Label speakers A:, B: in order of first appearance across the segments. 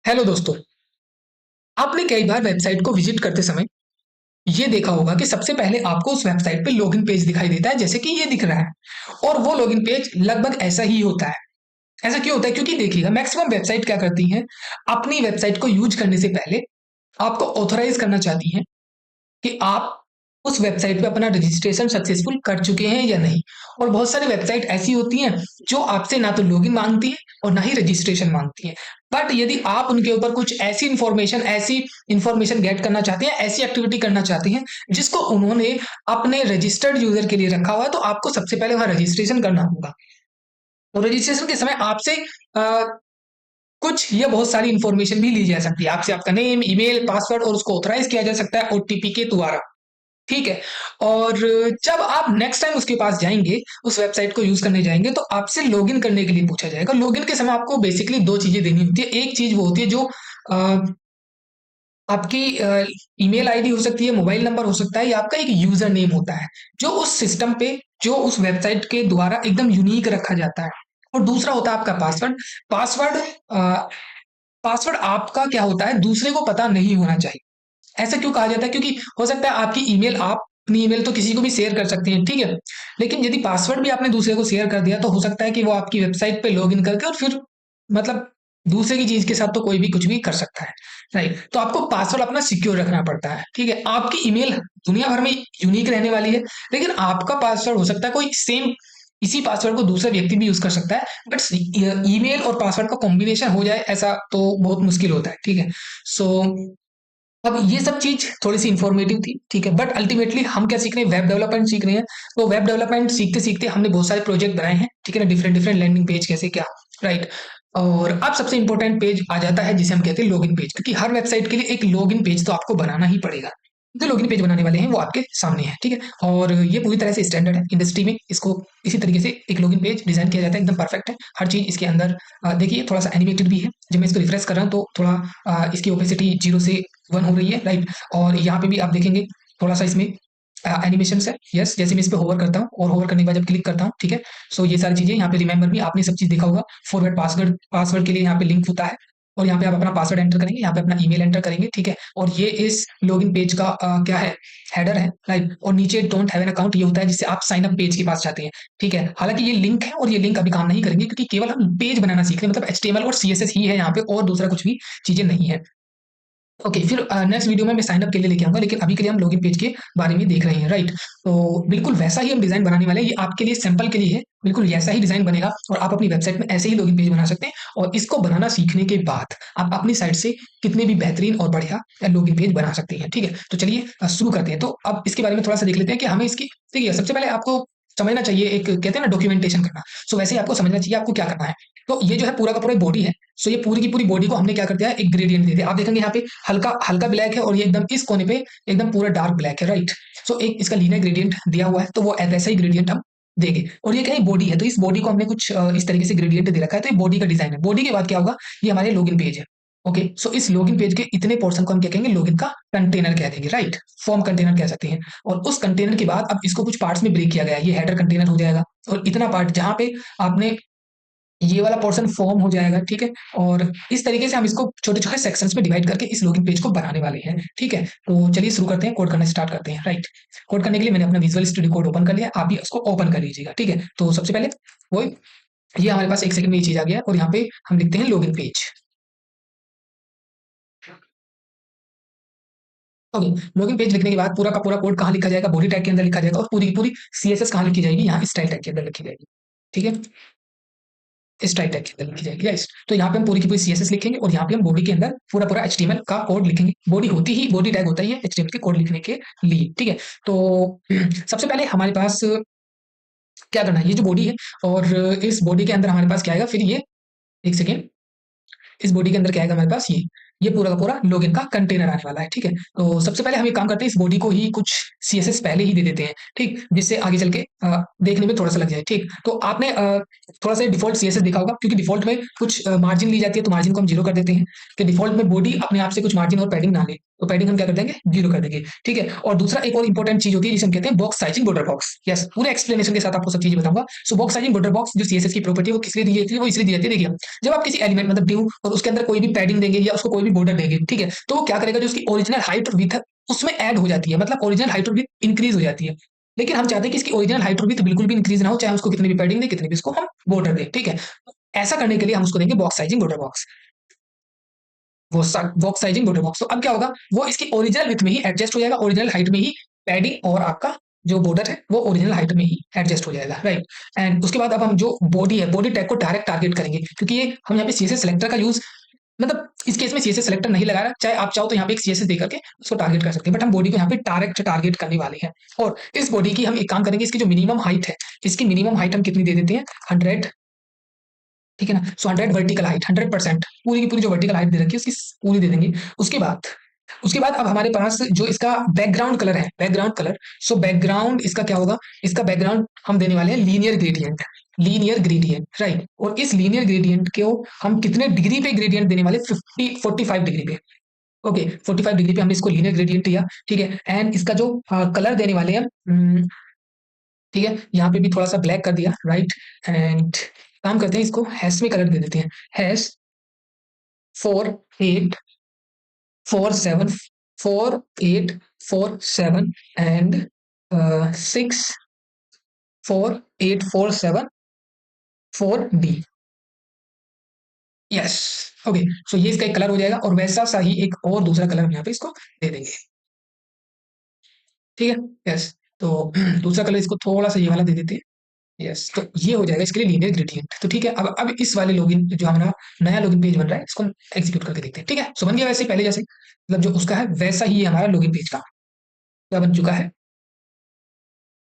A: Hello दोस्तों। आपने कई बार वेबसाइट को विजिट करते समय ये देखा होगा कि सबसे पहले आपको उस वेबसाइट पे लॉगिन पेज दिखाई देता है, जैसे कि ये दिख रहा है। और वो लॉगिन पेज लगभग ऐसा ही होता है। ऐसा क्यों होता है? क्योंकि देखिएगा, मैक्सिमम वेबसाइट क्या करती हैं, अपनी वेबसाइट को यूज करने से पहले आपको ऑथराइज करना चाहती हैं कि आप उस वेबसाइट पे अपना रजिस्ट्रेशन सक्सेसफुल कर चुके हैं या नहीं। और बहुत सारी वेबसाइट ऐसी होती हैं जो आपसे ना तो लॉगिन मांगती है और ना ही रजिस्ट्रेशन मांगती है। बट यदि आप उनके ऊपर कुछ ऐसी इंफॉर्मेशन गेट करना चाहते हैं, ऐसी एक्टिविटी करना चाहते हैं जिसको उन्होंने अपने रजिस्टर्ड यूजर के लिए रखा हुआ है, तो आपको सबसे पहले वहां रजिस्ट्रेशन करना होगा। और रजिस्ट्रेशन के समय आपसे कुछ या बहुत सारी इंफॉर्मेशन भी ली जा सकती है। आपसे आपका नेम, ईमेल, पासवर्ड, और उसको ऑथराइज किया जा सकता है ओटीपी के द्वारा। ठीक है। और जब आप नेक्स्ट टाइम उसके पास जाएंगे, उस वेबसाइट को यूज करने जाएंगे, तो आपसे लॉगिन करने के लिए पूछा जाएगा। लॉगिन के समय आपको बेसिकली दो चीजें देनी होती है। एक चीज वो होती है जो आपकी ईमेल आईडी हो सकती है, मोबाइल नंबर हो सकता है, या आपका एक यूजर नेम होता है जो उस सिस्टम पे, जो उस वेबसाइट के द्वारा एकदम यूनिक रखा जाता है। और दूसरा होता है आपका पासवर्ड। पासवर्ड पासवर्ड आपका क्या होता है, दूसरे को पता नहीं होना चाहिए। ऐसा क्यों कहा जाता है? क्योंकि हो सकता है आपकी ईमेल, आप अपनी ईमेल तो किसी को भी शेयर कर सकते हैं, ठीक है। लेकिन यदि पासवर्ड भी आपने दूसरे को शेयर कर दिया, तो हो सकता है कि वो आपकी वेबसाइट पे लॉगिन करके, और फिर मतलब दूसरे की चीज के साथ तो कोई भी कुछ भी कर सकता है। राइट। तो आपको पासवर्ड अपना सिक्योर रखना पड़ता है, ठीक है। आपकी ईमेल दुनिया भर में यूनिक रहने वाली है, लेकिन आपका पासवर्ड हो सकता है कोई सेम, इसी पासवर्ड को दूसरा व्यक्ति भी यूज कर सकता है। बट ईमेल और पासवर्ड का कॉम्बिनेशन हो जाए, ऐसा तो बहुत मुश्किल होता है, ठीक है। सो अब ये सब चीज थोड़ी सी इंफॉर्मेटिव थी, ठीक है। बट अल्टीमेटली हम क्या सीख रहे हैं? वेब डेवलपमेंट सीख रहे हैं। तो वेब डेवलपमेंट सीखते सीखते हमने बहुत सारे प्रोजेक्ट बनाए हैं, ठीक है ना। डिफरेंट डिफरेंट लैंडिंग पेज कैसे क्या, राइट। और अब सबसे इंपॉर्टेंट पेज आ जाता है जिसे हम कहते हैं लॉगिन पेज, क्योंकि हर वेबसाइट के लिए एक लॉगिन पेज तो आपको बनाना ही पड़ेगा। जो लॉगिन पेज बनाने वाले हैं वो आपके सामने है, ठीक है। और ये पूरी तरह से स्टैंडर्ड है इंडस्ट्री में। इसको इसी तरीके से एक लॉगिन पेज डिजाइन किया जाता है, एकदम परफेक्ट है हर चीज इसके अंदर। देखिए, थोड़ा सा एनिमेटेड भी है। जब मैं इसको रिफ्रेश कर रहा हूँ तो थोड़ा इसकी ओपेसिटी 0 से 1 हो रही है, राइट। और यहाँ पे भी आप देखेंगे थोड़ा सा इसमें एनिमेशन है। यस, जैसे मैं इस पे होवर करता हूँ और होवर करने के बाद जब क्लिक करता हूँ, ठीक है। सो ये सारी चीजें यहाँ पे रिमेंबर भी, आपने सब चीज देखा होगा। फॉरवर्ड पासवर्ड, पासवर्ड के लिए यहाँ पे लिंक होता है, और यहाँ पे आप अपना पासवर्ड एंटर करेंगे, यहाँ पे अपना ईमेल एंटर करेंगे, ठीक है। और ये इस लॉगिन पेज का क्या है, हेडर है, राइट। और नीचे डोंट हैव एन अकाउंट, ये होता है जिससे आप साइन अप पेज के पास जाते हैं, ठीक है। हालांकि ये लिंक है, और ये लिंक अभी काम नहीं करेंगे, क्योंकि केवल हम पेज बनाना सीख रहे हैं, मतलब एचटीएमएल और सीएसएस ही है यहाँ पे, और दूसरा कुछ भी चीजें नहीं है। ओके, फिर नेक्स्ट वीडियो में मैं साइन अप के लिए लेके आऊंगा, लेकिन अभी के लिए हम लॉगिन पेज के बारे में देख रहे हैं, राइट। तो बिल्कुल वैसा ही हम डिजाइन बनाने वाले हैं। ये आपके लिए सैंपल के लिए है, बिल्कुल ऐसा ही डिजाइन बनेगा, और आप अपनी वेबसाइट में ऐसे ही लॉगिन पेज बना सकते हैं। और इसको बनाना सीखने के बाद आप अपनी साइट से कितने भी बेहतरीन और बढ़िया लॉगिन पेज बना सकते हैं, ठीक है। तो चलिए शुरू करते हैं। तो अब इसके बारे में थोड़ा सा देख लेते हैं कि हमें इसकी, देखिए, सबसे पहले आपको समझना चाहिए, एक कहते हैं ना डॉक्यूमेंटेशन करना। सो वैसे ही आपको समझना चाहिए आपको क्या करना है। तो ये जो है पूरा का पूरा बॉडी है। सो ये पूरी की पूरी बॉडी को हमने क्या कर दिया है, एक ग्रेडियंट दे दिया। आप देखेंगे यहाँ पे हल्का हल्का ब्लैक है, और ये एकदम इस कोने पे एकदम पूरा डार्क ब्लैक है, राइट। सो एक इसका लीनियर ग्रेडियंट दिया हुआ है, तो वो वैसा ही ग्रेडियंट हम देंगे। और ये क्या है, बॉडी है, तो इस बॉडी को हमने कुछ इस तरीके से ग्रेडियंट दे रखा है। तो ये बॉडी का डिजाइन है। बॉडी के बाद क्या होगा, ये हमारे लॉगिन पेज है। ओके, सो इस लॉगिन पेज के इतने पोर्शन को हम क्या कहेंगे, लॉगिन का कंटेनर कह देंगे, राइट। फॉर्म कंटेनर कह सकते हैं। और उस कंटेनर के बाद अब इसको कुछ पार्ट्स में ब्रेक किया गया है। ये हेडर कंटेनर हो जाएगा, और इतना पार्ट जहां पे आपने ये वाला पोर्शन फॉर्म हो जाएगा, ठीक है। और इस तरीके से हम इसको छोटे छोटे सेक्शंस में डिवाइड करके इस लॉगिन पेज को बनाने वाले हैं, ठीक है। तो चलिए शुरू करते हैं, कोड करना स्टार्ट करते हैं, राइट। कोड करने के लिए मैंने अपना विजुअल स्टूडियो कोड ओपन कर लिया, आप भी उसको ओपन कर लीजिएगा, ठीक है। तो सबसे पहले वो ये हमारे पास एक सेकंड में ये चीज आ गया, और यहाँ पे हम लिखते हैं login page. Okay, login page लिखने के बाद पूरा का पूरा कोड कहाँ लिखा जाएगा, बॉडी टैग के अंदर लिखा जाएगा, और पूरी की पूरी सीएसएस कहाँ लिखी जाएगी, यहाँ स्टाइल टैग के अंदर लिखी जाएगी, ठीक है। स्टाइल टैग के अंदर लिखी जाएगी, राइट। तो यहाँ पे हम पूरी की पूरी सीएसएस लिखेंगे, और यहाँ पे हम बॉडी के अंदर पूरा पूरा एचटीएमएल का कोड लिखेंगे। बॉडी होती ही, बॉडी टैग होता ही है एचटीएमएल के कोड लिखने के लिए, ठीक है। तो सबसे पहले हमारे पास क्या करना है, ये जो बॉडी है, और इस बॉडी के अंदर हमारे पास क्या आएगा, फिर ये एक सेकेंड, इस बॉडी के अंदर क्या आएगा हमारे पास, ये पूरा का पूरा लॉगिन का कंटेनर आने वाला है, ठीक है। तो सबसे पहले हम एक काम करते हैं, इस बॉडी को ही कुछ सीएसएस पहले ही दे देते हैं, ठीक, जिससे आगे चल के देखने में थोड़ा सा लग जाए, ठीक। तो आपने थोड़ा सा डिफॉल्ट सीएसएस देखा होगा, क्योंकि डिफॉल्ट में कुछ मार्जिन ली जाती है, तो मार्जिन को हम 0 कर देते हैं, कि डिफॉल्ट में बॉडी अपने आप से कुछ मार्जिन और पैडिंग ना ले। तो पैडिंग हम क्या कर देंगे, 0 कर देंगे, ठीक है। और दूसरा एक और इंपॉर्टेंट चीज होती है जिसे हम कहते हैं box sizing border box. Yes, पूरे एक्सप्लेनेशन के साथ आपको सब चीजें बताऊंगा। सो बॉक्स साइजिंग बॉर्डर बॉक्स जो सीएसएस की प्रॉपर्टी है वो किस लिए दी जाती है, वो इसलिए दी जाती है, देखिए जब आप किसी एलिमेंट मतलब div और उसके अंदर कोई भी पैडिंग देंगे या उसको कोई भी बॉर्डर देंगे, ठीक है, तो वो क्या करेगा, जो उसकी ओरिजिनल हाइट और विड्थ है उसमें ऐड हो जाती है, मतलब ओरिजिनल हाइट और विड्थ इंक्रीज हो जाती है। लेकिन हम चाहते हैं कि इसकी ओरिजिनल हाइट और विड्थ बिल्कुल भी इंक्रीज ना हो, चाहे उसको कितनी भी पैडिंग दे, कितनी भी इसको हम बॉर्डर दें, ठीक है। ऐसा करने के लिए हम उसको देंगे बॉक्स साइजिंग बॉर्डर बॉक्स, वो बॉक्स साइजिंग बॉर्डर बॉक्स। तो अब क्या होगा, वो इसकी ओरिजिनल विड्थ में ही एडजस्ट हो जाएगा, ओरिजिनल हाइट में ही पैडिंग और आपका जो बॉर्डर है वो ओरिजिनल हाइट में ही एडजस्ट हो जाएगा, राइट। एंड उसके बाद अब हम जो बॉडी है, बॉडी टैग को डायरेक्ट टारगेट करेंगे, क्योंकि ये हम यहाँ पे सीएसएस सेलेक्टर का यूज, मतलब इस केस में सीएसएस सेलेक्टर नहीं लगा रहा, चाहे आप चाहो तो यहाँ पे एक सीएसएस देकर के उसको टारगेट कर सकते हैं, बट हम बॉडी को यहाँ पे डायरेक्ट टारगेट करने वाले हैं। और इस बॉडी की हम एक काम करेंगे, इसकी जो मिनिमम हाइट है, इसकी मिनिमम हाइट हम कितनी दे देते हैं, 100, ठीक है ना। सो 100 वर्टिकल हाइट, 100% पूरी की पूरी जो वर्टिकल हाइट दे रखी है उसकी पूरी दे देंगे। उसके बाद अब हमारे पास जो इसका बैकग्राउंड कलर है, बैकग्राउंड कलर, सो बैकग्राउंड इसका क्या होगा, इसका बैकग्राउंड हम देने वाले हैं linear gradient, linear gradient, right. और इस लीनियर ग्रेडियंट को हम कितने डिग्री पे ग्रेडियंट देने वाले, 45 डिग्री पे, ओके 45 डिग्री पे हमने इसको लीनियर ग्रेडियंट दिया, ठीक है। एंड इसका जो कलर देने वाले हैं, ठीक है, यहाँ पे भी थोड़ा सा ब्लैक कर दिया, राइट। एंड काम करते हैं, इसको हैश में कलर दे देते हैं, hash 4847 and 64847 4D। Yes, okay. So ये इसका एक कलर हो जाएगा, और वैसा सा ही एक और दूसरा कलर हम यहाँ पे इसको दे देंगे, ठीक है। यस, तो दूसरा कलर इसको थोड़ा सा ये वाला दे देते हैं। यस, तो ये हो जाएगा इसके लिए लीनियर ग्रेडियंट। तो ठीक है, अब इस वाले लॉगिन जो हमारा नया लॉगिन पेज बन रहा है, इसको हम एग्जीक्यूट करके देखते हैं, ठीक है। सो बन गया वैसे ही, पहले जैसे, मतलब जो उसका है वैसा ही हमारा लॉगिन पेज का क्या बन चुका है,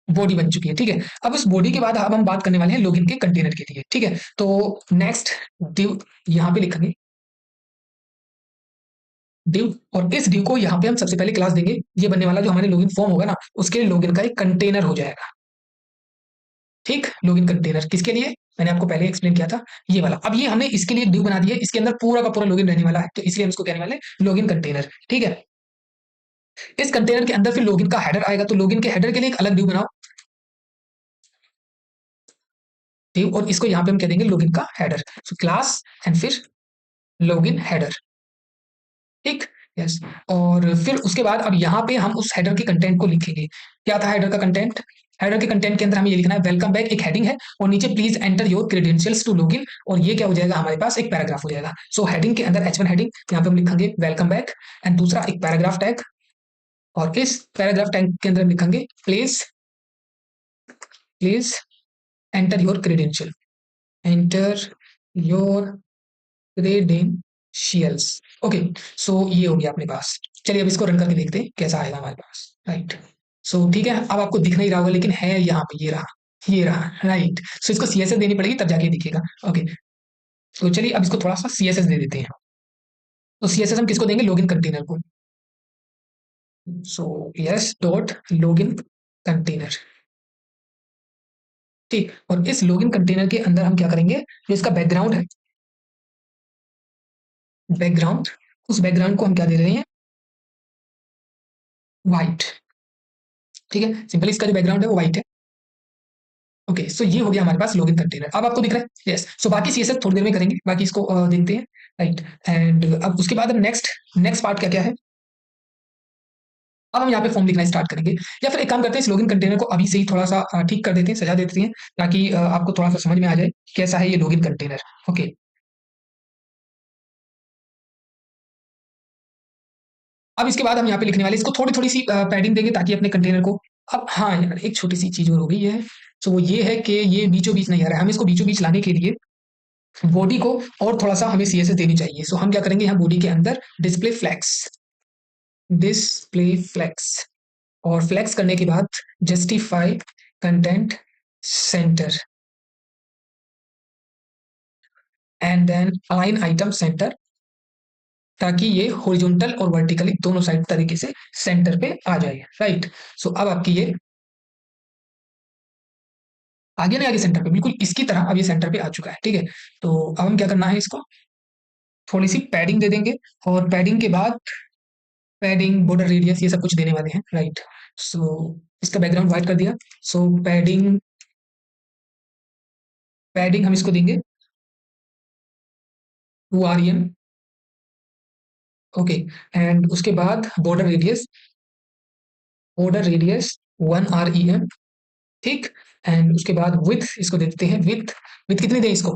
A: बॉडी बन चुकी है, ठीक है। अब उस बॉडी के बाद अब हम बात करने वाले हैं लॉगिन के कंटेनर के लिए, ठीक है। तो नेक्स्ट डिव यहाँ पे लिखेंगे, डिव, और इस डिव को यहाँ पे हम सबसे पहले क्लास देंगे, ये बनने वाला जो हमारे लॉगिन फॉर्म होगा ना, उसके लॉगिन का एक कंटेनर हो जाएगा, ठीक। लॉगिन कंटेनर किसके लिए, मैंने आपको पहले एक्सप्लेन किया था, ये वाला। अब ये हमने इसके लिए डिव बना दिया, इसके अंदर पूरा का पूरा लॉगिन रहने वाला है, तो इसलिए हम इसको कहने वाले लॉगिन कंटेनर, ठीक है। इस कंटेनर के अंदर फिर लॉगिन का हेडर आएगा, तो लॉगिन के हेडर के लिए एक अलग डिव बनाओ, डिव, और इसको यहाँ पे हम कह देंगे लॉगिन का हेडर, सो क्लास एंड फिर लॉगिन हेडर, ठीक। यस, और फिर उसके बाद अब यहाँ पे हम उस हेडर के कंटेंट को लिखेंगे। क्या था हेडर का कंटेंट, हेडर के कंटेंट के अंदर हमें ये लिखना है, वेलकम बैक एक हेडिंग है, और नीचे please enter your credentials to login, और ये क्या हो जाएगा, हमारे पास एक पैराग्राफ हो जाएगा। सो हेडिंग के अंदर H1 हेडिंग, यहाँ पे हम लिखेंगे वेलकम बैक, एंड दूसरा एक पैराग्राफ टैग, और इस पैराग्राफ टैग के अंदर हम लिखेंगे please please enter your credential, enter your credentials, okay. So ये हो गया अपने पास। चलिए अब इसको रन करके देखते हैं कैसा आएगा हमारे पास, राइट। सो ठीक है, अब आपको दिख नहीं रहा होगा, लेकिन है यहाँ पे, ये रहा, राइट। सो इसको सीएसएस देनी पड़ेगी तब जाके दिखेगा, ओके। तो चलिए अब इसको थोड़ा सा सीएसएस दे देते हैं। तो सीएसएस हम किसको देंगे, लॉगिन कंटेनर को। So yes dot login container, ठीक। और इस लॉगिन कंटेनर के अंदर हम क्या करेंगे, जो इसका बैकग्राउंड है, बैकग्राउंड, उस बैकग्राउंड को हम क्या दे रहे हैं, व्हाइट, ठीक है। सिंपली इसका जो बैकग्राउंड है वो व्हाइट है, ओके। सो ये हो गया हमारे पास लॉगिन कंटेनर, अब आपको दिख रहा है, यस। सो बाकी सीएसएस थोड़ी देर में करेंगे, बाकी इसको देखते हैं, राइट। एंड अब उसके बाद नेक्स्ट नेक्स्ट पार्ट क्या क्या है, अब हम यहाँ पे फॉर्म लिखना स्टार्ट करेंगे, या फिर एक काम करते हैं, इस लॉगिन कंटेनर को अभी से ही थोड़ा सा ठीक कर देते हैं, सजा देते हैं, ताकि आपको थोड़ा सा समझ में आ जाए कैसा है ये लॉगिन कंटेनर, ओके। अब इसके बाद हम यहाँ पे लिखने वाले, इसको थोड़ी थोड़ी सी पैडिंग देंगे ताकि अपने कंटेनर को, अब हाँ यार एक छोटी सी चीज और हो गई है। सो वो ये है कि ये बीचों बीच नहीं आ रहा है, हम इसको बीचों बीच लाने के लिए बॉडी को और थोड़ा सा हमें सीएसएस देनी चाहिए। सो हम क्या करेंगे, यहाँ बॉडी के अंदर डिस्प्ले फ्लैक्स, डिस्प्ले फ्लैक्स, और फ्लैक्स करने के बाद justify content center, and then align item center, ताकि ये हॉरिजॉन्टल और वर्टिकली दोनों साइड तरीके से सेंटर पे आ जाए, राइट। सो अब आपकी ये आगे नहीं, आगे सेंटर पे बिल्कुल इसकी तरह अब ये सेंटर पे आ चुका है, ठीक है। तो अब हम क्या करना है, इसको थोड़ी सी पैडिंग दे देंगे, और पैडिंग के बाद पैडिंग, बॉर्डर रेडियस, ये सब कुछ देने वाले हैं, राइट। सो इसका बैकग्राउंड व्हाइट कर दिया। सो पैडिंग, पैडिंग हम इसको देंगे 2 rem। ओके। एंड उसके बाद border radius, border radius 1 rem, ठीक। एंड उसके बाद विथ इसको दे देते हैं, विथ, विथ कितनी दें इसको,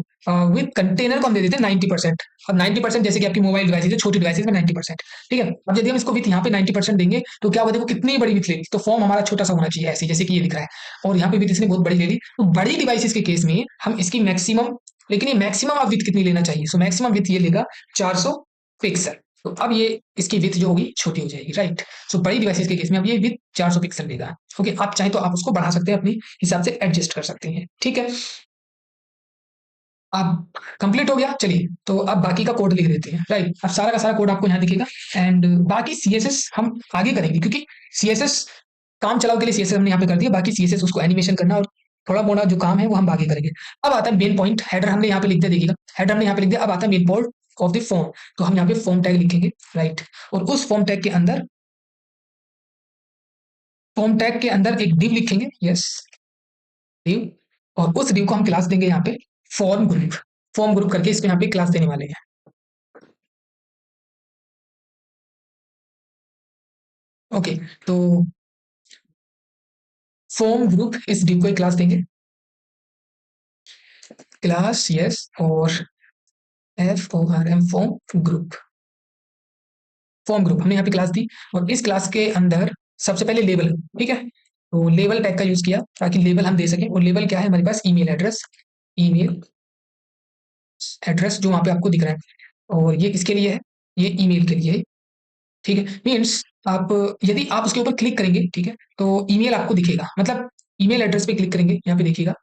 A: विथ कंटेनर को हम दे देते हैं 90%। अब 90% जैसे कि आपकी मोबाइल डिवाइसेज है, छोटी डिवाइसेज में 90%, ठीक है। अब यदि हम इसको विथ यहाँ पे 90% देंगे तो क्या होगा, देखो कितनी बड़ी विथ लेगी, तो फॉर्म हमारा छोटा सा होना चाहिए ऐसे, जैसे कि ये दिख रहा है, और यहाँ पे विथ इसने बहुत बड़ी ले ली। तो बड़ी डिवाइसेज के केस में हम इसकी मैक्सिमम, लेकिन ये मैक्सिमम आप विथ कितनी लेना चाहिए, सो मैक्सिमम विथ ये लेगा 400 पिक्सल। तो अब ये इसकी विथ जो होगी छोटी हो जाएगी, राइट। सो बड़ी डिवाइसेज के केस में अब ये विथ 400 पिक्सल लेगा। ओके, आप चाहे तो आप उसको बढ़ा सकते हैं, अपनी हिसाब से एडजस्ट कर सकते हैं, ठीक है। अब कंप्लीट हो गया, चलिए तो अब बाकी का कोड लिख देते हैं, राइट। अब सारा का सारा कोड आपको यहाँ दिखेगा। एंड बाकी सीएसएस हम आगे करेंगे, क्योंकि सीएसएस काम चलाओ के लिए सीएसएस हमने यहाँ पे कर दिया, बाकी सीएसएस उसको एनिमेशन करना और थोड़ा मोड़ा जो काम है वो हम आगे करेंगे। अब आता है मेन पॉइंट, हेडर हमने यहाँ पे लिख दिया, देखिएगा हेडर हमने यहाँ पे लिख दिया। अब आता है main point of the form, तो हम यहाँ पे फॉर्म टैग लिखेंगे, राइट। और उस फॉर्म टैग के अंदर, फॉर्म टैग के अंदर एक डिव लिखेंगे, यस, डिव। और उस डिव को हम क्लास देंगे यहाँ पे फॉर्म ग्रुप, फॉर्म ग्रुप करके इसको यहाँ पे क्लास देने वाले हैं। ओके, तो फॉर्म ग्रुप इस डिव को एक क्लास देंगे, क्लास, यस, और FORM, form group, form group हमने यहाँ पे क्लास दी। और इस क्लास के अंदर सबसे पहले लेबल, ठीक है, तो लेबल टैग का यूज किया ताकि लेबल हम दे सकें। और लेबल क्या है हमारे पास, ईमेल एड्रेस, ईमेल एड्रेस जो वहां पे आपको दिख रहा है, और ये किसके लिए है, ये ईमेल के लिए है, ठीक है। मीन्स आप यदि आप उसके ऊपर क्लिक करेंगे, ठीक है, तो ईमेल आपको दिखेगा, मतलब ईमेल एड्रेस पे क्लिक करेंगे, यहाँ पे देखिएगा,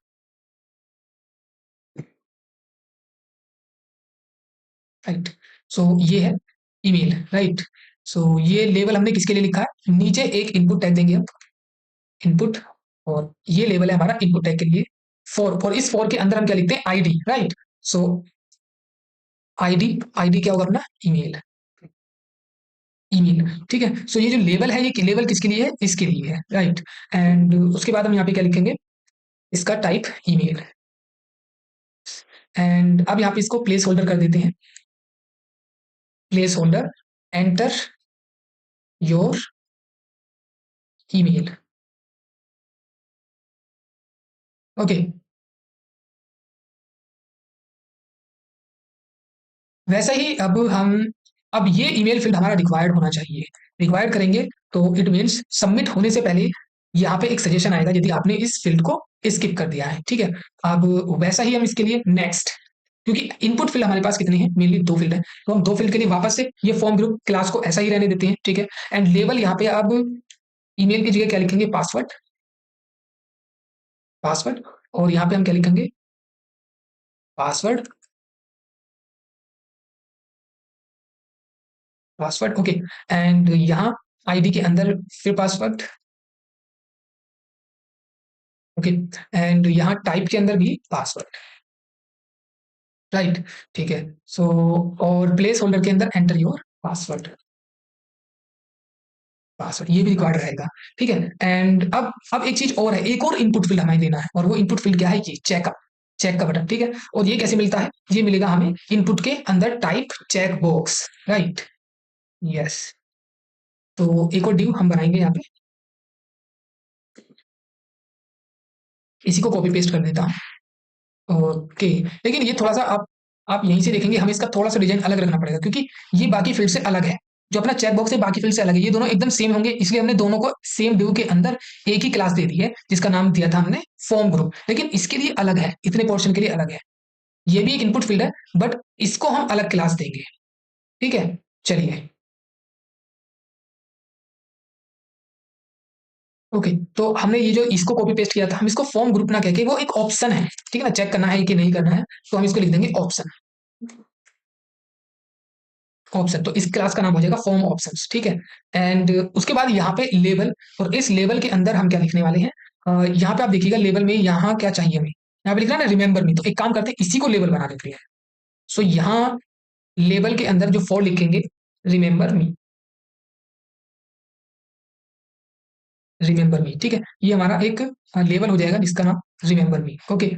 A: राइट। सो ये है ईमेल, राइट। सो ये लेवल हमने किसके लिए लिखा है, नीचे एक इनपुट टैग देंगे हम, इनपुट, और ये लेवल है हमारा इनपुट टैग के लिए फॉर। फॉर इस फॉर के अंदर हम क्या लिखते हैं, आईडी, राइट। सो आईडी, आईडी क्या होगा अपना, ईमेल, ईमेल, ठीक है। सो ये जो लेवल है, ये लेवल किसके लिए है, इसके लिए है, राइट। एंड उसके बाद हम यहाँ पे क्या लिखेंगे, इसका टाइप ईमेल। एंड अब यहाँ पे इसको प्लेस होल्डर कर देते हैं, place holder, enter your email, okay. वैसे ही अब ये ईमेल फील्ड हमारा रिक्वायर्ड होना चाहिए, रिक्वायर्ड करेंगे तो इट मीन्स सबमिट होने से पहले यहाँ पे एक सजेशन आएगा यदि आपने इस फील्ड को स्किप कर दिया है, ठीक है। अब वैसा ही हम इसके लिए नेक्स्ट, क्योंकि इनपुट फील्ड हमारे पास कितने हैं, मेनली 2 फील्ड है, तो हम 2 फील्ड के लिए वापस से ये फॉर्म ग्रुप क्लास को ऐसा ही रहने देते हैं, ठीक है। एंड लेवल यहाँ पे अब ईमेल की जगह क्या लिखेंगे, पासवर्ड, पासवर्ड। और यहाँ पे हम क्या लिखेंगे, पासवर्ड, पासवर्ड, ओके। एंड यहाँ आईडी के अंदर फिर पासवर्ड, ओके। एंड यहाँ टाइप के अंदर भी पासवर्ड, राइट, ठीक है। सो और प्लेस होल्डर के अंदर एंटर योर पासवर्ड, पासवर्ड ये भी रिक्वायर्ड रहेगा, ठीक है। एंड अब एक चीज और है, एक और इनपुट फील्ड हमें लेना है, और वो इनपुट फील्ड क्या है, ये चेकअप, चेक का बटन, ठीक है। और ये कैसे मिलता है, ये मिलेगा हमें इनपुट के अंदर type check box, right, yes. तो एक और डिव हम बनाएंगे यहाँ पे, इसी को कॉपी पेस्ट कर देता हूँ, ओके। लेकिन ये थोड़ा सा आप यहीं से देखेंगे, हमें इसका थोड़ा सा डिजाइन अलग रखना पड़ेगा, क्योंकि ये बाकी फील्ड से अलग है, जो अपना चेक बॉक्स है बाकी फील्ड से अलग है, ये दोनों एकदम सेम होंगे, इसलिए हमने दोनों को सेम डिव के अंदर एक ही क्लास दे दी है, जिसका नाम दिया था हमने फॉर्म ग्रुप। लेकिन इसके लिए अलग है, इतने पोर्शन के लिए अलग है, ये भी एक इनपुट फील्ड है, बट इसको हम अलग क्लास देंगे, ठीक है। चलिए, ओके। तो हमने ये जो इसको कॉपी पेस्ट किया था, हम इसको फॉर्म ग्रुप ना कह के, वो एक ऑप्शन है, ठीक है ना, चेक करना है कि नहीं करना है, तो हम इसको लिख देंगे ऑप्शन, ऑप्शन। तो इस क्लास का नाम हो जाएगा फॉर्म ऑप्शंस, ठीक है। एंड उसके बाद यहाँ पे लेबल, और इस लेबल के अंदर हम क्या लिखने वाले हैं, यहाँ पे आप देखिएगा लेबल में यहाँ क्या चाहिए हमें, यहाँ पे लिख रहा है ना रिमेंबर मी, तो एक काम करते हैं इसी को लेबल बना देते हैं। सो यहाँ लेबल के अंदर जो फॉर लिखेंगे, रिमेंबर मी, रिमेंबर मी, ठीक है। ये हमारा एक लेवल हो जाएगा जिसका नाम रिमेंबर मी, ओके।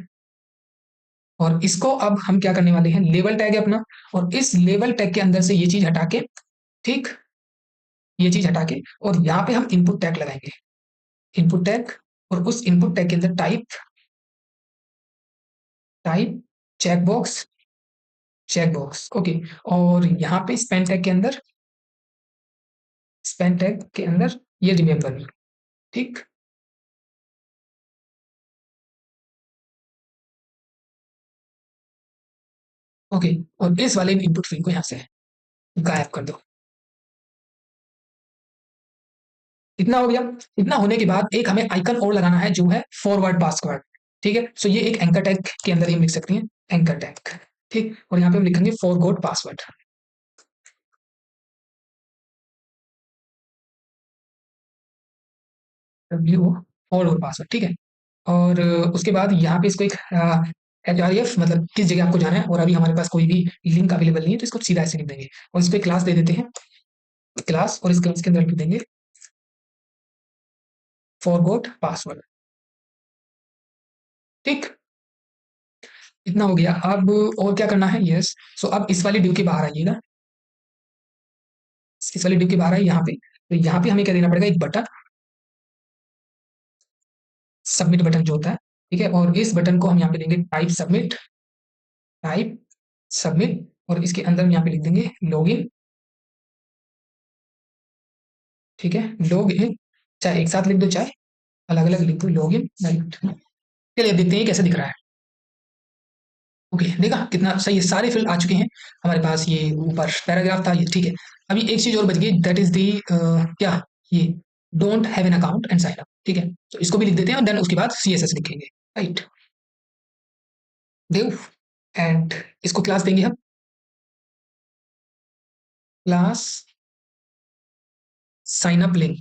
A: और इसको अब हम क्या करने वाले हैं, लेवल टैग है अपना, और इस लेवल टैग के अंदर से ये चीज हटा के, ठीक, ये चीज हटा के, और यहाँ पे हम इनपुट टैग लगाएंगे, इनपुट टैग। और उस इनपुट टैग के अंदर type, type checkbox, checkbox, okay. और यहाँ पे स्पेन टैग के अंदर, स्पेन टैग के अंदर ये रिमेंबर मी, ठीक। ओके, और इस वाले इनपुट फील्ड को यहाँ से गायब कर दो। इतना हो गया। इतना होने के बाद एक हमें आइकन और लगाना है जो है फॉरवर्ड पासवर्ड, ठीक है। सो ये एक एंकर टैग के अंदर ही हम लिख सकते हैं, एंकर टैग, ठीक। और यहाँ पे हम लिखेंगे forgot password, W forgot password, ठीक है। और उसके बाद यहाँ पे इसको एक एच मतलब किस जगह आपको जाना है, और अभी हमारे पास कोई भी लिंक अवेलेबल नहीं है तो इसको सीधा ऐसे लिख देंगे, और इस पे क्लास दे देते हैं, क्लास, और इस क्लास के अंदर लिख देंगे फॉरगॉट पासवर्ड, ठीक। इतना हो गया। अब और क्या करना है, यस। सो अब इस वाली ड्यू के बाहर आइएगा, इस वाली ड्यू के बाहर आइए यहाँ पे, तो यहाँ पे हमें क्या देना पड़ेगा, एक बटन, सबमिट बटन जो होता है, ठीक है। और इस बटन को हम यहाँ पे देंगे टाइप सबमिट, टाइप सबमिट, और इसके अंदर हम यहाँ पे लिख देंगे लॉगिन, ठीक है, लॉग इन। चाहे एक साथ लिख दो, चाहे अलग अलग लिख दो, लॉगिन, राइट। चलिए अब देखते हैं कैसे दिख रहा है। ओके, देखा कितना सही है, सारे फील्ड आ चुके हैं हमारे पास। ये ऊपर पैराग्राफ था ये, ठीक है। अभी एक चीज और बच गई, दैट इज दी क्या, ये don't have an account and sign up, ठीक है। तो इसको भी लिख देते हैं, और देन उसके बाद सीएसएस लिखेंगे, राइट। देव, एंड इसको क्लास देंगे हम, क्लास साइन अप लिंक,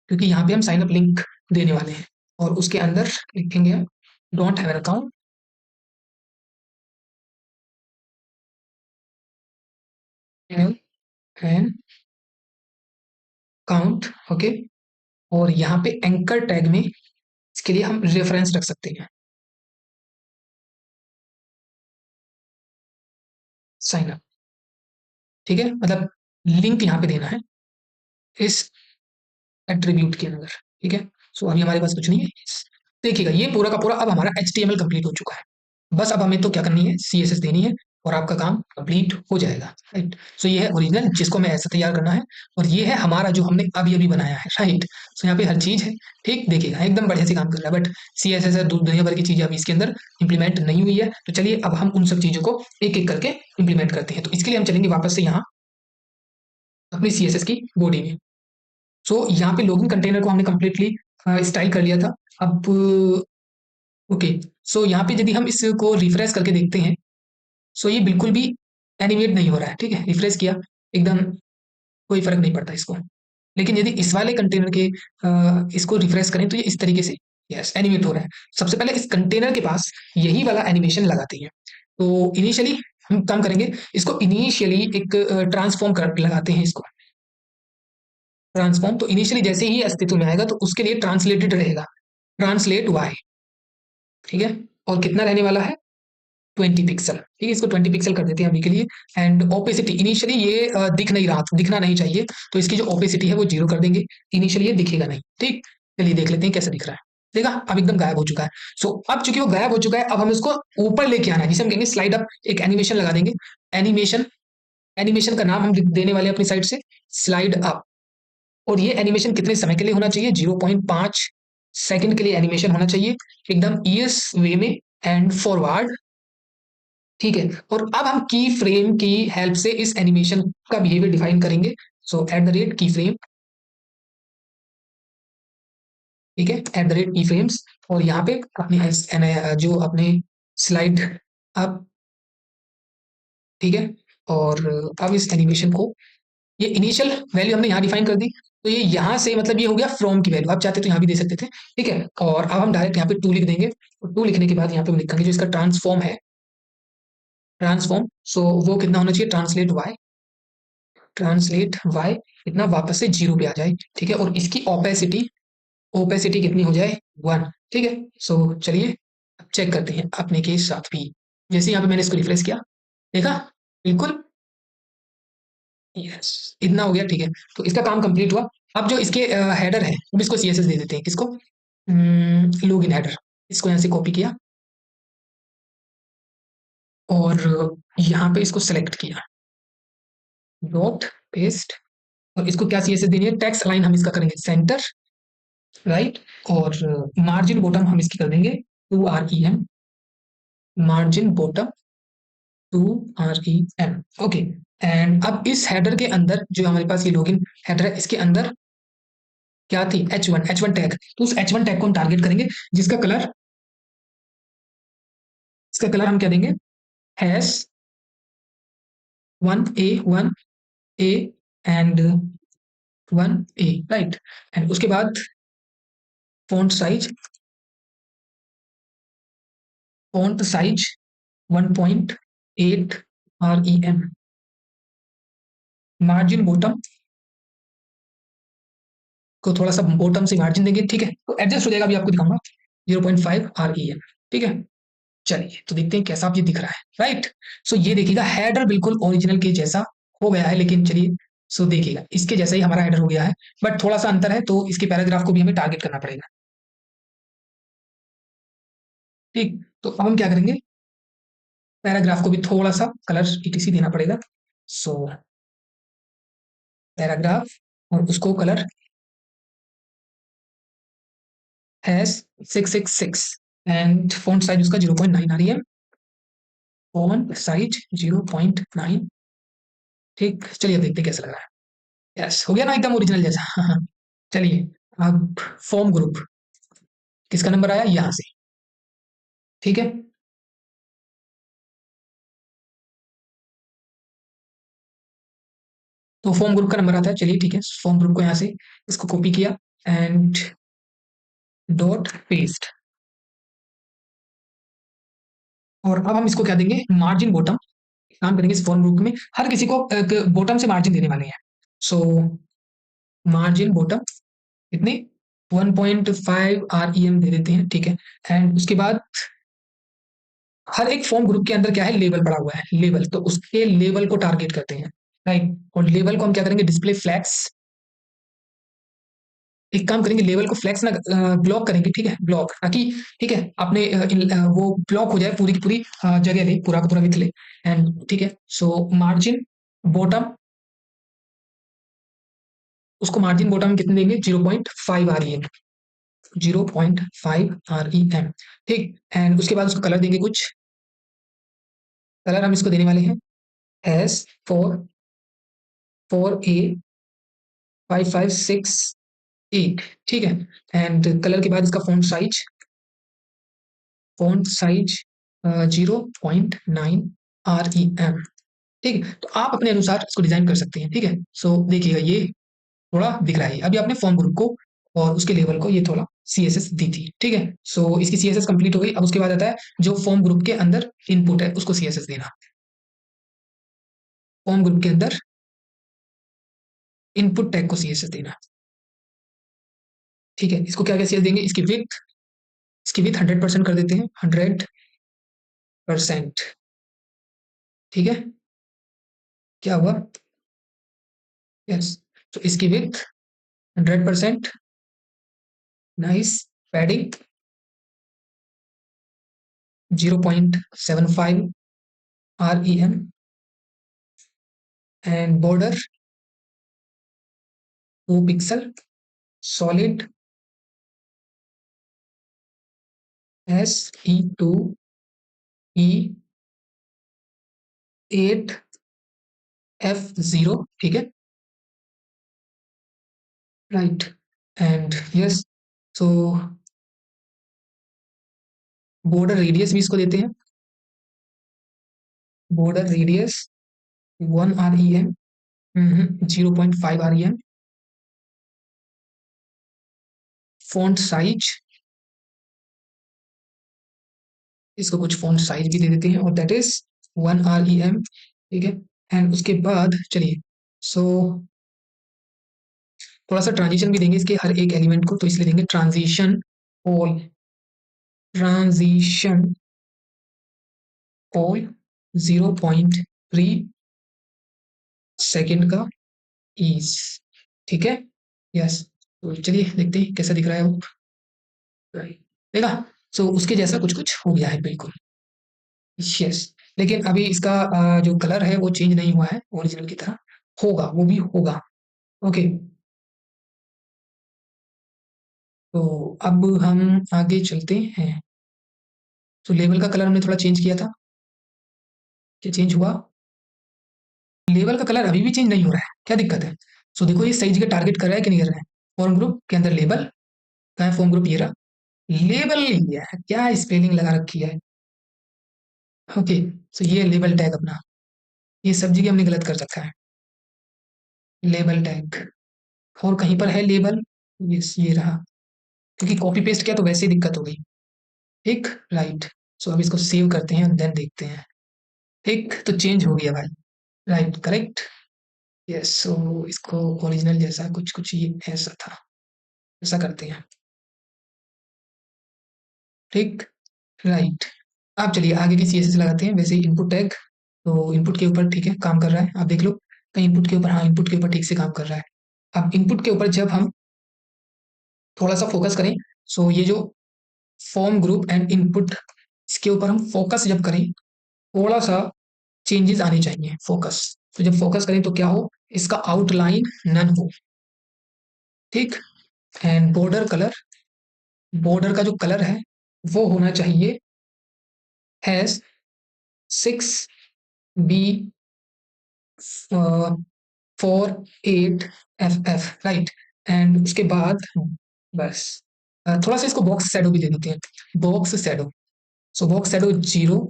A: क्योंकि यहाँ पे हम साइन अप लिंक देने वाले हैं। और उसके अंदर लिखेंगे हम don't have an account and account, okay. और यहाँ पे एंकर टैग में इसके लिए हम रेफरेंस रख सकते हैं, साइन अप, ठीक है। मतलब लिंक यहाँ पे देना है इस एट्रीब्यूट के अंदर, ठीक है। सो अभी हमारे पास कुछ नहीं है। देखिएगा ये पूरा का पूरा अब हमारा HTML कंप्लीट हो चुका है। बस अब हमें तो क्या करनी है, CSS देनी है, और आपका काम कंप्लीट हो जाएगा, राइट। सो ये है ओरिजिनल जिसको हमें ऐसा तैयार करना है, और ये है हमारा जो हमने अभी अभी बनाया है, राइट। सो यहाँ पे हर चीज है, ठीक। देखिएगा एकदम बढ़िया से काम कर रहा है, बट CSS है, दुनिया भर की चीजें अभी इसके अंदर इंप्लीमेंट नहीं हुई है। तो चलिए अब हम उन सब चीजों को एक एक करके इंप्लीमेंट करते हैं। तो इसके लिए हम चलेंगे वापस से यहाँ अपनी CSS की बॉडी में। सो यहाँ पे लॉगिन कंटेनर को हमने कंप्लीटली स्टाइल कर लिया था। अब ओके, सो यहाँ पे यदि हम इसको रिफ्रेश करके देखते हैं, सो ये बिल्कुल भी एनिमेट नहीं हो रहा है, ठीक है। रिफ्रेश किया, एकदम कोई फर्क नहीं पड़ता इसको। लेकिन यदि इस वाले कंटेनर के इसको रिफ्रेश करें तो ये इस तरीके से, यस, एनिमेट हो रहा है। सबसे पहले इस कंटेनर के पास यही वाला एनिमेशन लगाते हैं। तो इनिशियली हम काम करेंगे, इसको इनिशियली एक ट्रांसफॉर्म कर लगाते हैं, इसको ट्रांसफॉर्म। तो इनिशियली जैसे ही अस्तित्व में आएगा तो उसके लिए ट्रांसलेटेड रहेगा, ट्रांसलेट वाई, ठीक है। और कितना रहने वाला है, 20 पिक्सल, ठीक है। इसको 20 पिक्सल कर देते हैं अभी के लिए। एंड ओपेसिटी इनिशियली ये दिख नहीं रहा, दिखना नहीं चाहिए, तो इसकी जो ओपेसिटी है वो 0 कर देंगे। इनिशियली ये दिखेगा नहीं, ठीक। चलिए देख लेते हैं कैसे दिख रहा है। देखा अब एकदम गायब हो चुका है। सो अब चूंकि वो गायब हो चुका है, अब हम इसको ऊपर लेके आना है, जिसे हम कहेंगे स्लाइड अप। एक एनिमेशन लगा देंगे, एनिमेशन, एनिमेशन का नाम हम देने वाले अपनी साइड से स्लाइड अप। और ये एनिमेशन कितने समय के लिए होना चाहिए, 0.5 सेकंड के लिए एनिमेशन होना चाहिए, एकदम ईएस वे में एंड फॉरवर्ड, ठीक है। और अब हम की फ्रेम की हेल्प से इस एनिमेशन का बिहेवियर डिफाइन करेंगे। सो एट द रेट की फ्रेम, ठीक है, एट द रेट की फ्रेम्स। और यहाँ पे अपने जो अपने स्लाइड अब, ठीक है। और अब इस एनिमेशन को, ये इनिशियल वैल्यू हमने यहाँ डिफाइन कर दी, तो ये यहाँ से मतलब ये हो गया फ्रॉम की वैल्यू। आप चाहते तो यहाँ भी दे सकते थे, ठीक है। और अब हम डायरेक्ट यहाँ पे 2 लिख देंगे, और 2 लिखने के बाद यहाँ पे हम लिखेंगे जो इसका ट्रांसफॉर्म है, ट्रांसफॉर्म। सो वो कितना होना चाहिए, ट्रांसलेट वाई, ट्रांसलेट वाई इतना वापस से 0 पे आ जाए, ठीक है, और इसकी ओपेसिटी ओपेसिटी कितनी हो जाए 1, ठीक है। सो चलिए अब चेक करते हैं अपने के साथ भी। जैसे यहाँ पे मैंने इसको रिफ्रेश किया, देखा, बिल्कुल यस, इतना हो गया, ठीक है। तो इसका काम कंप्लीट हुआ। अब जो इसके हेडर है, अब इसको सीएसएस दे देते हैं, किसको, लॉगिन हेडर। इसको यहाँ से कॉपी किया और यहाँ पे इसको सेलेक्ट किया, डॉट पेस्ट, और इसको क्या सीएसएस देनी है, टेक्स्ट अलाइन हम इसका करेंगे सेंटर, राइट, और मार्जिन बॉटम हम इसकी कर देंगे 2 REM, margin bottom 2 REM, okay. And अब इस हेडर के अंदर जो हमारे पास ये लॉगिन हेडर है, इसके अंदर क्या थी, H1 टैग। तो उस H1 टैग को हम टारगेट करेंगे, जिसका कलर, इसका कलर हम क्या देंगे, hash 1A and 1A, right. And उसके बाद font size 1.8 REM, margin bottom को थोड़ा सा बॉटम से मार्जिन देंगे, ठीक है, तो एडजस्ट हो जाएगा, अभी आपको दिखाऊंगा, 0.5 REM, ठीक है। चलिए तो देखते हैं कैसा आप ये दिख रहा है, राइट। सो ये देखिएगा हेडर बिल्कुल ओरिजिनल के जैसा हो गया है, लेकिन चलिए, सो देखिएगा इसके जैसा ही हमारा हेडर हो गया है, बट थोड़ा सा अंतर है, तो इसके पैराग्राफ को भी हमें टारगेट करना पड़ेगा, ठीक। तो अब हम क्या करेंगे, पैराग्राफ को भी थोड़ा सा कलर ETC देना पड़ेगा। सो पैराग्राफ और उसको colour hash 666 and font size उसका 0.9 REM, फॉन्ट साइज 0.9, ठीक। चलिए अब देखते हैं कैसा लग रहा है, यस, हो गया ना एकदम ओरिजिनल जैसा। चलिए अब फॉर्म ग्रुप, किसका नंबर आया यहां से, ठीक है। तो फॉर्म ग्रुप का नंबर आता है, चलिए ठीक है, फॉर्म ग्रुप को यहाँ से इसको कॉपी किया एंड डॉट पेस्ट, और अब हम इसको क्या देंगे, मार्जिन बॉटम। काम करेंगे इस फॉर्म ग्रुप में, हर किसी को बॉटम से मार्जिन देने वाले हैं। सो मार्जिन बॉटम कितनी, 1.5 REM दे देते हैं, ठीक है। एंड उसके बाद हर एक फॉर्म ग्रुप के अंदर क्या है, लेबल पड़ा हुआ है, लेबल, तो उसके लेबल को टारगेट करते हैं, राइट। और लेबल को हम क्या करेंगे, डिस्प्ले फ्लैक्स, एक काम करेंगे, लेवल को फ्लैक्स ना ब्लॉक करेंगे, ठीक है, ब्लॉक, ताकि, ठीक है, आपने वो ब्लॉक हो जाए, पूरी की पूरी जगह ले, पूरा का पूरा विथ ले, एंड ठीक है। सो मार्जिन बॉटम, उसको मार्जिन बॉटम कितने देंगे, 0.5 REM, 0.5 REM, ठीक। एंड उसके बाद उसको कलर देंगे कुछ, कलर हम इसको देने वाले हैं एस 4A 5568, ठीक है। एंड कलर के बाद इसका फॉन्ट साइज 0.9 REM, ठीक है। तो आप अपने अनुसार इसको डिजाइन कर सकते हैं, ठीक है। सो देखिएगा ये थोड़ा दिख रहा है, अभी आपने फॉर्म ग्रुप को और उसके लेवल को ये थोड़ा CSS दी थी, ठीक है। सो इसकी CSS कंप्लीट हो गई। अब उसके बाद आता है जो फॉर्म ग्रुप के अंदर इनपुट है उसको CSS देना, फॉर्म ग्रुप के अंदर इनपुट टैग को CSS देना, ठीक है। इसको क्या क्या CSS देंगे, इसकी विथ 100% कर देते हैं, 100%, ठीक है। क्या हुआ, यस, तो इसकी with 100%, nice, padding 0.75 REM, and border 2 pixel, solid SE2E8F0, ठीक है, right. And yes, so border radius भी इसको देते हैं, border radius 1 REM, 0.5 REM, font size, इसको कुछ फॉन्ट साइज भी दे देते हैं, और दैट इज 1 REM, ठीक है। एंड उसके बाद चलिए सो थोड़ा सा ट्रांजिशन भी देंगे इसके हर एक एलिमेंट को, तो इसलिए देंगे ट्रांजिशन पोल, ट्रांजिशन पोल 0.3 सेकेंड का ईज। ठीक है, यस। तो चलिए देखते हैं कैसा दिख रहा है वो। देखा, सो उसके जैसा कुछ कुछ हो गया है बिल्कुल। यस, लेकिन अभी इसका जो कलर है वो चेंज नहीं हुआ है ओरिजिनल की तरह, होगा, वो भी होगा। ओके, तो अब हम आगे चलते हैं। तो लेवल का कलर हमने थोड़ा चेंज किया था, क्या चेंज हुआ? लेवल का कलर अभी भी चेंज नहीं हो रहा है, क्या दिक्कत है? सो देखो ये सही जगह टारगेट कर रहा है कि नहीं कर रहा है? फॉर्म ग्रुप के अंदर लेबल, कहाँ है फॉर्म ग्रुप? ये रहा, लेबल नहीं लिया है, क्या स्पेलिंग लगा रखी है। ओके, सो ये लेबल टैग अपना, ये सब जगह हमने गलत कर रखा है, लेबल टैग। और कहीं पर है लेबल, ये रहा, क्योंकि कॉपी पेस्ट किया तो वैसे ही दिक्कत हो गई। ठीक, राइट। सो अब इसको सेव करते हैं, देन देखते हैं। ठीक, तो चेंज हो गया भाई, राइट, करेक्ट। यस, सो इसको ओरिजिनल जैसा कुछ कुछ ये ऐसा था, ऐसा करते हैं। ठीक, राइट। आप चलिए आगे की सीएसएस लगाते हैं, वैसे इनपुट टैग, तो इनपुट के ऊपर ठीक है काम कर रहा है, आप देख लो कहीं इनपुट के ऊपर, हाँ इनपुट के ऊपर ठीक से काम कर रहा है। अब इनपुट के ऊपर जब हम थोड़ा सा फोकस करें, सो ये जो फॉर्म ग्रुप एंड इनपुट, इसके ऊपर हम फोकस जब करें, थोड़ा सा चेंजेस आने चाहिए फोकस। तो जब फोकस करें तो क्या हो, इसका आउटलाइन नन हो। ठीक, एंड बॉर्डर कलर, बॉर्डर का जो कलर है वो होना चाहिए hash 6 B 48 FF, right. And उसके बाद बस थोड़ा सा इसको बॉक्स शैडो भी दे देते हैं, box shadow. So box shadow 0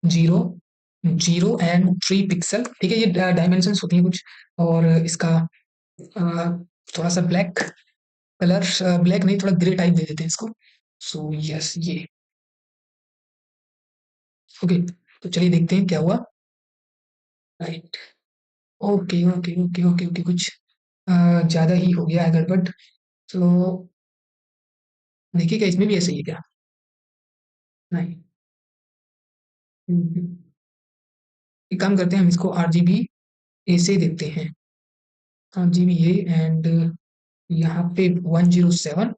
A: 0 0 and 3 pixel, ठीक है, ये डायमेंशन होती हैं कुछ। और इसका थोड़ा सा ब्लैक कलर, ब्लैक नहीं थोड़ा ग्रे टाइप दे देते हैं इसको। सो यस, ये ओके। तो चलिए देखते हैं क्या हुआ, right. Okay okay okay okay okay, कुछ ज्यादा ही हो गया है गड़बड़। तो देखिए क्या इसमें भी ऐसे ही है क्या? नहीं। एक काम करते हैं, हम इसको RGB ऐसे देते हैं, RGB ये, एंड यहाँ पे 107,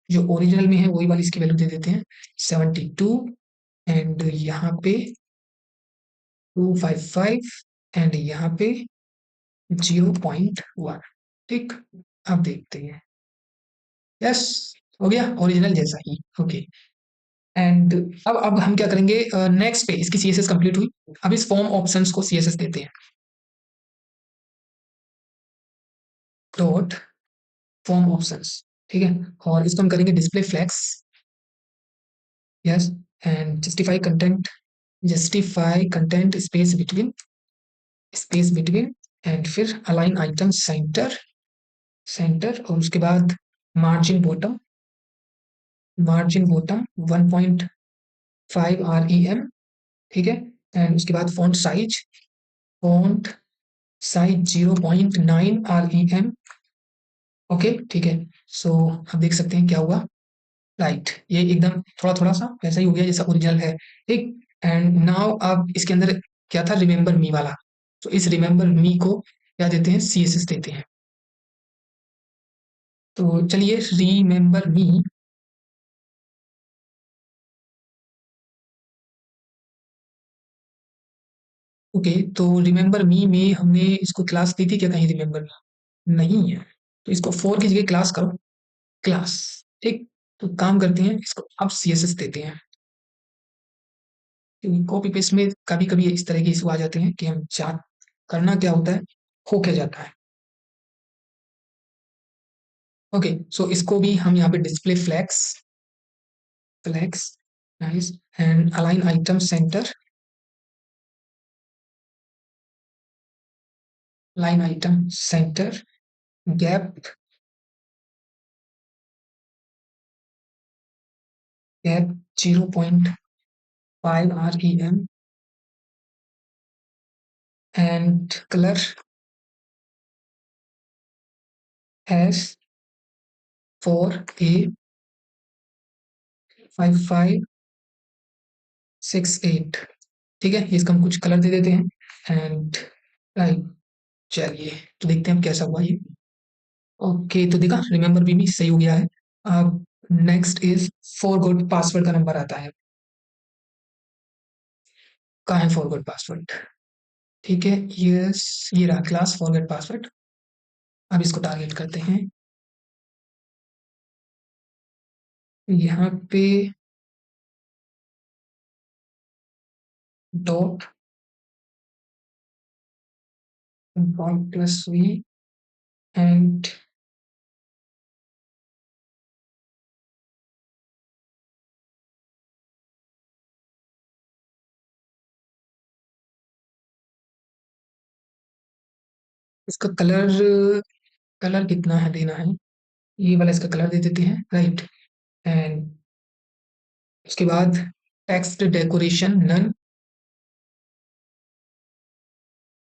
A: जो ओरिजिनल में है वही वाली इसकी वैल्यू दे देते हैं, 72। एंड यहाँ पे 255, एंड यहाँ पे 0.1। ठीक, अब देखते हैं, यस, हो गया ओरिजिनल जैसा ही। ओके, एंड अब हम क्या करेंगे, नेक्स्ट पे इसकी सीएसएस कंप्लीट हुई, अब इस फॉर्म ऑप्शंस को सीएसएस देते हैं, डॉट फॉर्म ऑप्शंस। ठीक है, और इसको हम करेंगे display flex, yes. And justify content space between, and फिर अलाइन आइटम सेंटर, सेंटर, और उसके बाद margin bottom, margin bottom 1.5 REM, ठीक है। एंड उसके बाद फॉन्ट साइज 0.9 REM। ओके, ठीक है। सो आप देख सकते हैं क्या हुआ, राइट, ये एकदम थोड़ा थोड़ा सा वैसा ही हो गया जैसा ओरिजिनल है। ठीक, एंड नाउ अब इसके अंदर क्या था, रिमेंबर मी वाला, तो इस रिमेंबर मी को क्या देते हैं, सीएसएस देते हैं। तो चलिए रिमेंबर मी, ओके, तो रिमेंबर मी में हमने इसको क्लास दी थी क्या कहीं, रिमेंबर मी नहीं है, तो इसको फोर की जगह क्लास करो, क्लास। ठीक, तो काम करते हैं, इसको अब सीएसएस देते हैं, क्योंकि कॉपी पेस्ट में कभी कभी इस तरह के इशू आ जाते हैं कि हम चाह करना क्या होता है, हो क्या जाता है। ओके, सो इसको भी हम यहाँ पे display flex, flex, nice, and align item center, line item center, gap, gap 0.5 REM, and color S4A5568। ठीक है, इसका हम कुछ कलर दे देते हैं एंड राइट। चलिए तो देखते हैं अब कैसा हुआ ये। ओके तो देखा, रिमेंबर भी सही हो गया है। अब नेक्स्ट इज फॉरगॉट पासवर्ड का नंबर आता है। कहाँ है फॉरगॉट पासवर्ड? ठीक है, यस ये रहा क्लास फॉरगेट पासवर्ड। अब इसको टारगेट करते हैं यहाँ पे डॉट प्लस वी एंड इसका कलर, कलर कितना है देना है, ये वाला इसका कलर दे देते हैं राइट। एंड उसके बाद text decoration none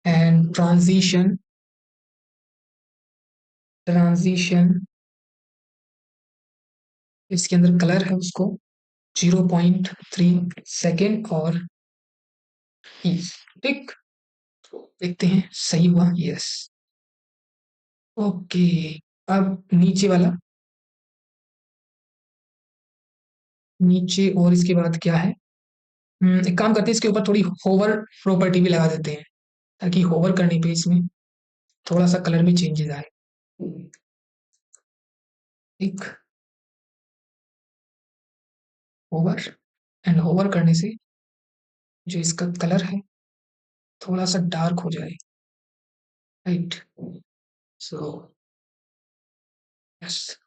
A: and transition इसके अंदर कलर है उसको 0.3 सेकेंड और इस ठीक। देखते हैं सही हुआ, यस। ओके अब नीचे वाला, नीचे और इसके बाद क्या है, एक काम करते हैं इसके ऊपर थोड़ी होवर प्रॉपर्टी भी लगा देते हैं ताकि होवर करने पे इसमें थोड़ा सा कलर में चेंजेस आए। एक होवर एंड होवर करने से जो इसका कलर है थोड़ा सा डार्क हो जाए राइट। So yes.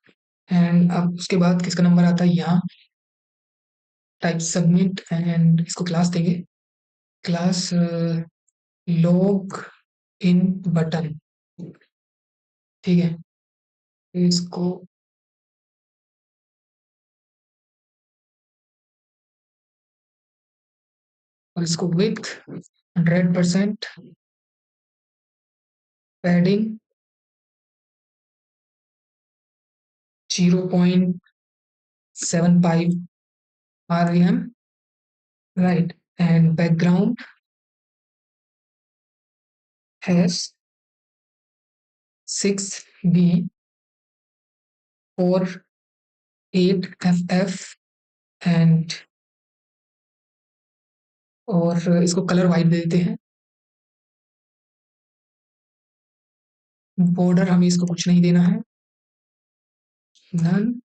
A: एंड अब उसके बाद किसका नंबर आता है यहाँ, टाइप सबमिट एंड इसको क्लास देंगे, क्लास लॉग इन बटन। ठीक है, इसको और इसको with 100% padding 0.75 rem right, and background has 6B48FF and और इसको कलर वाइट दे देते हैं। बॉर्डर हमें इसको कुछ नहीं देना है, नन।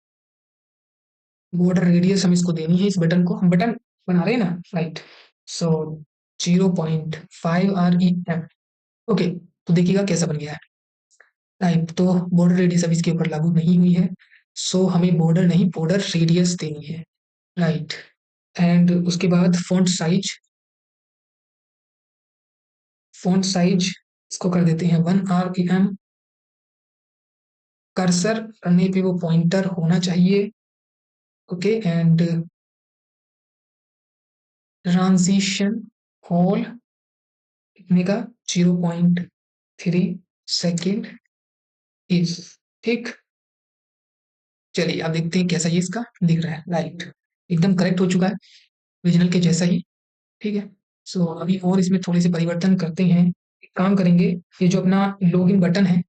A: बॉर्डर रेडियस हम इसको देनी है इस बटन को, हम बटन बना रहे हैं ना राइट। सो 0.5 rem। ओके तो देखिएगा कैसा बन गया है टाइप। तो बॉर्डर रेडियस अब इसके ऊपर लागू नहीं हुई है, सो हमें बॉर्डर नहीं बॉर्डर रेडियस देनी है राइट। एंड उसके बाद फॉन्ट साइज इसको कर देते हैं 1 rem। कर्सर करने पे वो पॉइंटर होना चाहिए। ओके एंड ट्रांजिशन हॉल कितने का 0.3 सेकेंड इज ठीक। चलिए अब देखते हैं कैसा ये इसका दिख रहा है राइट, एकदम करेक्ट हो चुका है ओरिजिनल के जैसा ही। ठीक है, सो अभी और इसमें थोड़े से परिवर्तन करते हैं। एक काम करेंगे, ये जो अपना लॉगिन बटन है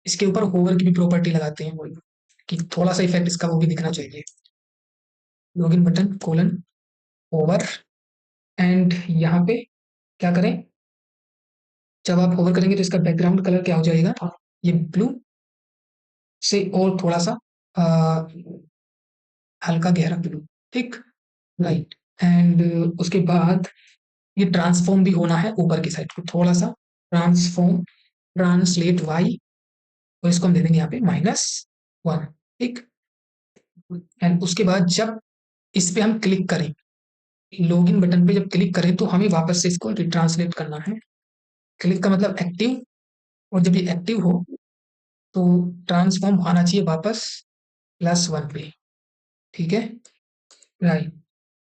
A: इसके ऊपर होवर की भी प्रॉपर्टी लगाते हैं, वही कि थोड़ा सा इफेक्ट इसका वो भी दिखना चाहिए। Login button colon hover and यहाँ पे क्या करें, जब आप होवर करेंगे तो इसका बैकग्राउंड कलर क्या हो जाएगा, ये ब्लू से और थोड़ा सा आ, हल्का गहरा ब्लू ठीक राइट। एंड उसके बाद ये ट्रांसफॉर्म भी होना है ऊपर की साइड को थोड़ा सा, ट्रांसफॉर्म ट्रांसलेट वाई और इसको हम दे देंगे यहाँ पे -1 ठीक। एंड उसके बाद जब इस पे हम क्लिक करें, लॉगिन बटन पे जब क्लिक करें तो हमें वापस से इसको रिट्रांसलेट करना है। क्लिक का मतलब एक्टिव, और जब ये एक्टिव हो तो ट्रांसफॉर्म आना चाहिए वापस +1 पे। ठीक है राइट।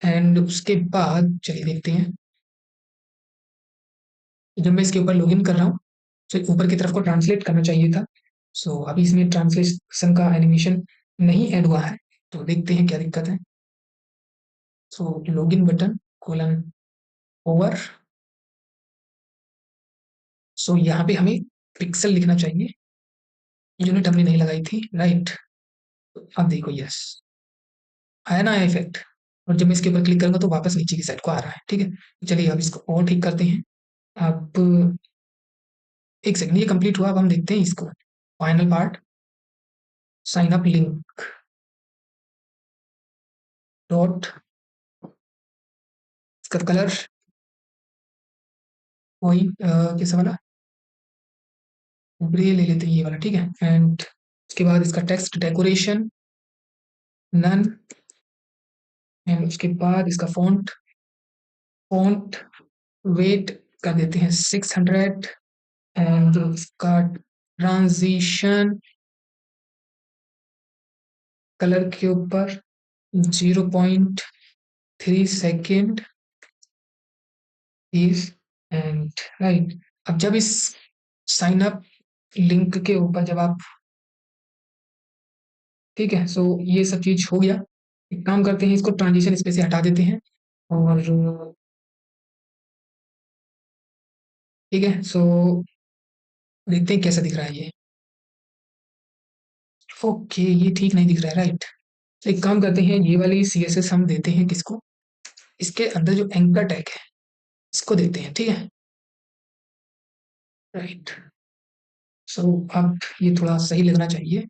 A: एंड उसके बाद चलिए देखते हैं, जब मैं इसके ऊपर लॉगिन कर रहा हूँ तो ऊपर की तरफ को ट्रांसलेट करना चाहिए था, सो अभी इसमें ट्रांसलेशन का एनिमेशन नहीं ऐड हुआ है, तो देखते हैं क्या दिक्कत है। सो लॉगिन बटन कोलन ओवर। सो यहाँ पे हमें पिक्सल लिखना चाहिए, यूनिट हमने नहीं लगाई थी, राइट। अब देखो, यस आया ना इफेक्ट। और जब मैं इसके ऊपर क्लिक करूंगा तो वापस नीचे की साइड को आ रहा है, ठीक है। चलिए अब इसको और ठीक करते हैं। अब एक सेकंड, ये कंप्लीट हुआ, अब हम देखते हैं इसको final part. Sign up link dot, इसका कलर वही कैसा वाला, ग्रे ले लेते हैं ये वाला, ठीक है। एंड उसके बाद इसका टेक्स्ट डेकोरेशन नन। एंड उसके बाद इसका फॉन्ट फॉन्ट वेट कर देते हैं 600। एंड इसका ट्रांजिशन कलर के ऊपर 0.3 सेकेंड इज। एंड राइट, अब जब इस साइन अप लिंक के ऊपर जब आप, ठीक है, सो ये सब चीज हो गया। एक काम करते हैं, इसको ट्रांजिशन इसमें से हटा देते हैं। और ठीक है, सो देखते हैं कैसा दिख रहा है ये। ओके, ये ठीक नहीं दिख रहा है, राइट। तो एक काम करते हैं, ये वाली CSS हम देते हैं किसको, इसके अंदर जो एंकर टैग है इसको देते हैं, ठीक है, राइट। सो अब ये थोड़ा सही लगना चाहिए।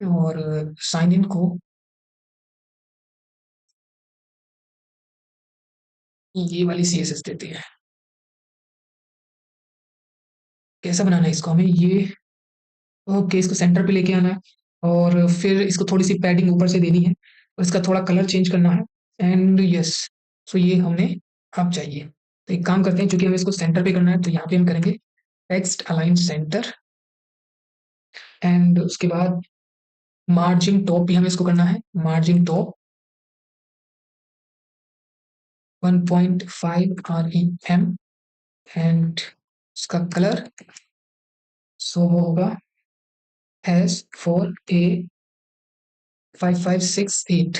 A: और साइन इन को ये वाली CSS देते हैं। कैसा बनाना है इसको हमें, ये ओके, इसको सेंटर पे लेके आना है। और फिर इसको थोड़ी सी पैडिंग ऊपर से देनी है, और इसका थोड़ा कलर चेंज करना है। एंड यस, सो ये हमने अब चाहिए। तो एक काम करते हैं, क्योंकि हमें इसको सेंटर पे करना है, तो यहाँ पे हम करेंगे टेक्स्ट अलाइन सेंटर। एंड उसके बाद मार्जिन टॉप भी हमें इसको करना है, मार्जिन टॉप 1.5 REM। एंड इसका कलर सो वो होगा S4A5568,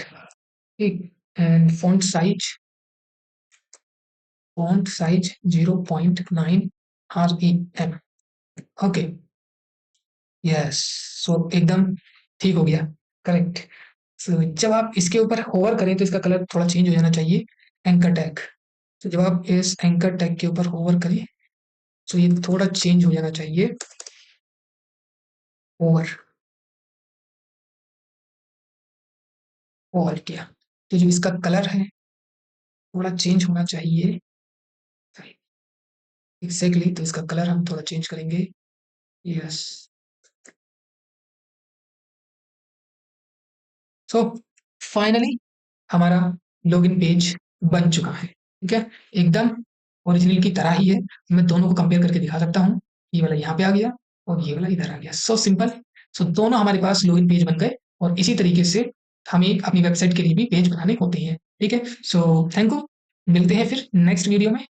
A: ठीक। And font size 0.9 REM। Okay, yes, so एकदम ठीक हो गया, करेक्ट। सो जब आप इसके ऊपर होवर करें तो इसका कलर थोड़ा चेंज हो जाना चाहिए, एंकर टैग। तो जब आप इस एंकर टैग के ऊपर होवर करें तो ये थोड़ा चेंज हो जाना चाहिए, ओवर ओवर किया। तो जो इसका कलर है थोड़ा चेंज होना चाहिए, एग्जैक्टली। तो इसका कलर हम थोड़ा चेंज करेंगे, यस। सो फाइनली हमारा लॉगिन पेज बन चुका है, ठीक है, एकदम ओरिजिनल की तरह ही है। मैं दोनों को कंपेयर करके दिखा सकता हूँ, ये वाला यहाँ पे आ गया और ये वाला इधर आ गया, सो सिंपल। सो दोनों हमारे पास लॉगिन पेज बन गए, और इसी तरीके से हमें अपनी वेबसाइट के लिए भी पेज बनाने होते हैं, ठीक है। सो थैंक यू, मिलते हैं फिर नेक्स्ट वीडियो में।